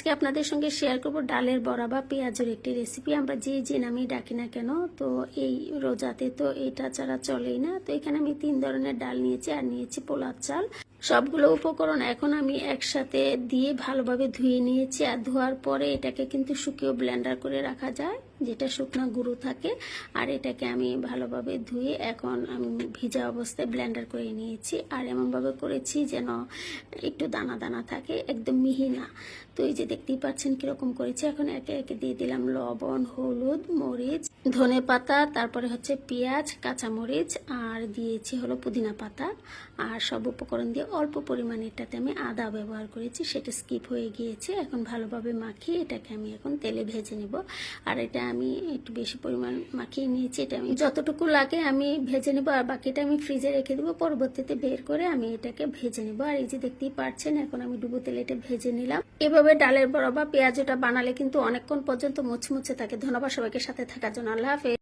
আজকে আপনাদের সঙ্গে শেয়ার করব ডালের বড়া বা পেঁয়াজের একটি রেসিপি। আমরা যে নামেই ডাকি না কেন, তো এই রোজাতে তো এটা ছাড়া চলেই না। তো এখানে আমি 3 ধরনের ডাল নিয়েছি আর নিয়েছি পোলার চাল। সবগুলো উপকরণ এখন আমি একসাথে দিয়ে ভালোভাবে ধুয়ে নিয়েছি। আর ধোয়ার পরে এটাকে কিন্তু শুকিয়ে ব্লেন্ডার করে রাখা যায়, যেটা শুকনো গুঁড়ো থাকে। আর এটাকে আমি ভালোভাবে ধুয়ে এখন আমি ভিজা অবস্থায় ব্লেন্ডার করে নিয়েছি। আর এমনভাবে করেছি যেন একটু দানা দানা থাকে, একদম মিহি না। তো এই যে দেখতেই পাচ্ছেন কিরকম করেছি। এখন একে একে দিয়ে দিলাম লবণ, হলুদ, মরিচ, ধনে পাতা, তারপরে হচ্ছে পেঁয়াজ, কাঁচামরিচ, আর দিয়েছি হলো পুদিনা পাতা। আর সব উপকরণ দিয়ে অল্প পরিমাণে এটাতে আমি আদা ব্যবহার করেছি, সেটা স্কিপ হয়ে গিয়েছে। এখন ভালোভাবে মাখিয়ে এটাকে আমি এখন তেলে ভেজে নেব। আর এটা আমি একটু বেশি পরিমাণ মাখিয়ে নিয়েছি। এটা আমি যতটুকু লাগে আমি ভেজে নেব, আর বাকিটা আমি ফ্রিজে রেখে দেবো। পরবর্তীতে বের করে আমি এটাকে ভেজে নেব। আর এই যে দেখতেই পাচ্ছেন এখন আমি ডুবো তেলে এটা ভেজে নিলাম। এভাবে ডালের বড়া বা পেঁয়াজটা বানালে কিন্তু অনেকক্ষণ পর্যন্ত মুচমুচে থাকে। ধন্যবাদ সবাইকে সাথে থাকার জন্য। আল্লাহ হাফেজ।